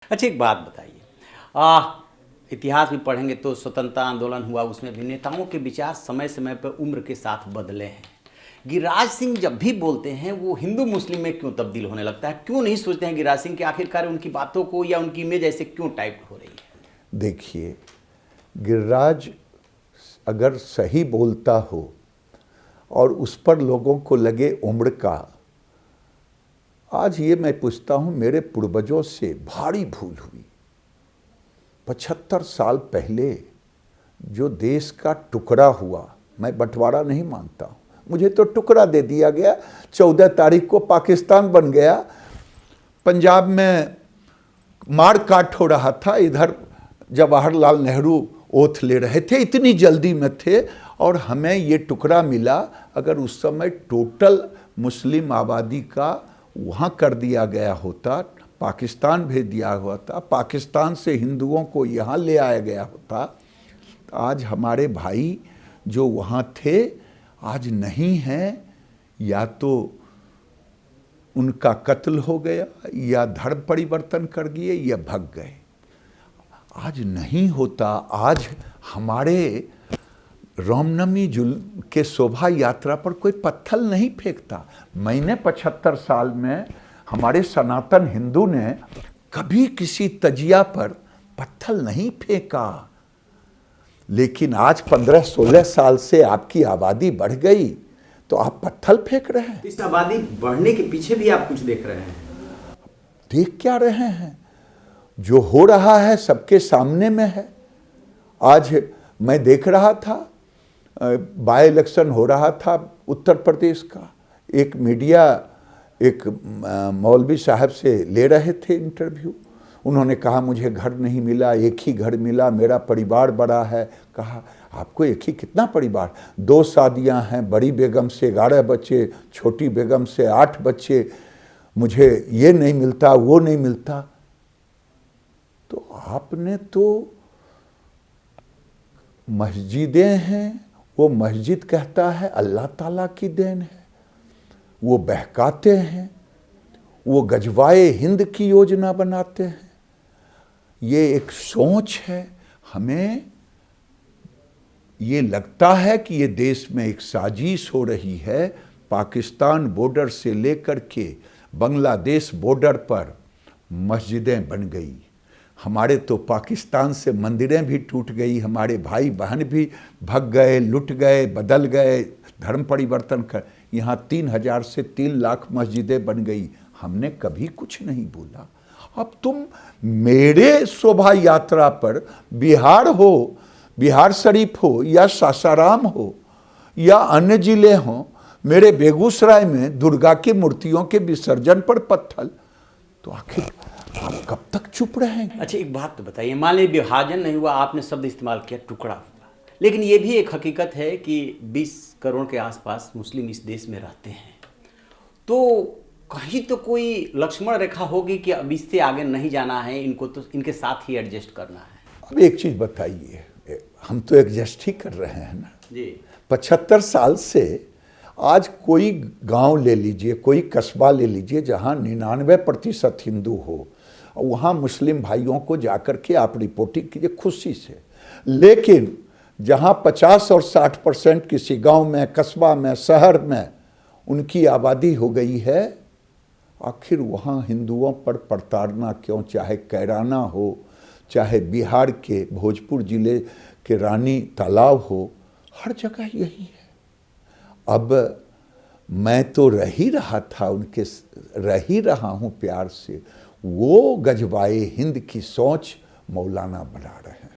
अच्छा, एक बात बताइए। इतिहास में पढ़ेंगे तो स्वतंत्रता आंदोलन हुआ, उसमें भी नेताओं के विचार समय समय पर उम्र के साथ बदले हैं। गिरिराज सिंह जब भी बोलते हैं वो हिंदू मुस्लिम में क्यों तब्दील होने लगता है? क्यों नहीं सोचते हैं गिरिराज सिंह कि आखिरकार उनकी बातों को या उनकी इमेज ऐसे क्यों टाइप हो रही है? देखिए, गिरिराज अगर सही बोलता हो और उस पर लोगों को लगे उम्र का, आज ये मैं पूछता हूँ, मेरे पूर्वजों से भारी भूल हुई। 75 साल पहले जो देश का टुकड़ा हुआ, मैं बंटवारा नहीं मानता हूँ, मुझे तो टुकड़ा दे दिया गया। 14 तारीख को पाकिस्तान बन गया। पंजाब में मार काट हो रहा था, इधर जवाहरलाल नेहरू ओथ ले रहे थे, इतनी जल्दी में थे और हमें ये टुकड़ा मिला। अगर उस समय टोटल मुस्लिम आबादी का वहाँ कर दिया गया होता, पाकिस्तान भेज दिया हुआ था, पाकिस्तान से हिंदुओं को यहाँ ले आया गया होता, तो आज हमारे भाई जो वहाँ थे आज नहीं हैं, या तो उनका कत्ल हो गया या धर्म परिवर्तन कर दिए या भग गए। आज नहीं होता। आज हमारे रामनवमी के शोभा यात्रा पर कोई पत्थर नहीं फेंकता। मैंने 75 साल में हमारे सनातन हिंदू ने कभी किसी तजिया पर पत्थर नहीं फेंका। लेकिन आज 15-16 साल से आपकी आबादी बढ़ गई तो आप पत्थर फेंक रहे हैं। इस आबादी बढ़ने के पीछे भी आप कुछ देख रहे हैं? देख क्या रहे हैं? जो हो रहा है सबके सामने में है। आज मैं देख रहा था, बाय इलेक्शन हो रहा था उत्तर प्रदेश का, एक मीडिया एक मौलवी साहब से ले रहे थे इंटरव्यू। उन्होंने कहा मुझे घर नहीं मिला, एक ही घर मिला, मेरा परिवार बड़ा है। कहा आपको एक ही कितना परिवार? 2 शादियां हैं, बड़ी बेगम से 11 बच्चे, छोटी बेगम से 8 बच्चे, मुझे ये नहीं मिलता, वो नहीं मिलता। तो आपने तो मस्जिदें हैं, वो मस्जिद कहता है अल्लाह ताला की देन है, वो बहकाते हैं, वो गजवाए हिंद की योजना बनाते हैं। ये एक सोच है। हमें ये लगता है कि ये देश में एक साजिश हो रही है। पाकिस्तान बॉर्डर से लेकर के बांग्लादेश बॉर्डर पर मस्जिदें बन गई। हमारे तो पाकिस्तान से मंदिरें भी टूट गई, हमारे भाई बहन भी भग गए, लुट गए, बदल गए, धर्म परिवर्तन कर। यहाँ 3000 से 3 लाख मस्जिदें बन गई। हमने कभी कुछ नहीं बोला। अब तुम मेरे शोभा यात्रा पर बिहार हो, बिहार शरीफ हो या सासाराम हो या अन्य जिले हो, मेरे बेगूसराय में दुर्गा की मूर्तियों के विसर्जन पर पत्थर, तो आखिर आप कब तक चुप रहेंगे? अच्छा, एक बात तो बताइए, मान लीजिए विभाजन नहीं हुआ, आपने शब्द इस्तेमाल किया टुकड़ा हुआ, लेकिन ये भी एक हकीकत है कि 20 करोड़ के आसपास मुस्लिम इस देश में रहते हैं। तो कहीं तो कोई लक्ष्मण रेखा होगी कि अब इससे आगे नहीं जाना है, इनको तो इनके साथ ही एडजस्ट करना है। अब एक चीज़ बताइए, हम तो एडजस्ट ही कर रहे हैं ना जी। 75 साल से। आज कोई गांव ले लीजिए, कोई कस्बा ले लीजिए जहां 99% हिंदू हो, वहां मुस्लिम भाइयों को जाकर के आप रिपोर्टिंग कीजिए खुशी से। लेकिन जहां 50 और 60% किसी गांव में, कस्बा में, शहर में उनकी आबादी हो गई है, आखिर वहाँ हिंदुओं पर प्रताड़ना क्यों? चाहे कैराना हो, चाहे बिहार के भोजपुर जिले के रानी तालाब हो, हर जगह यही है। अब मैं तो रह ही रहा था, उनके रह ही रहा हूँ प्यार से। वो गजवाए हिंद की सोच मौलाना बना रहे हैं।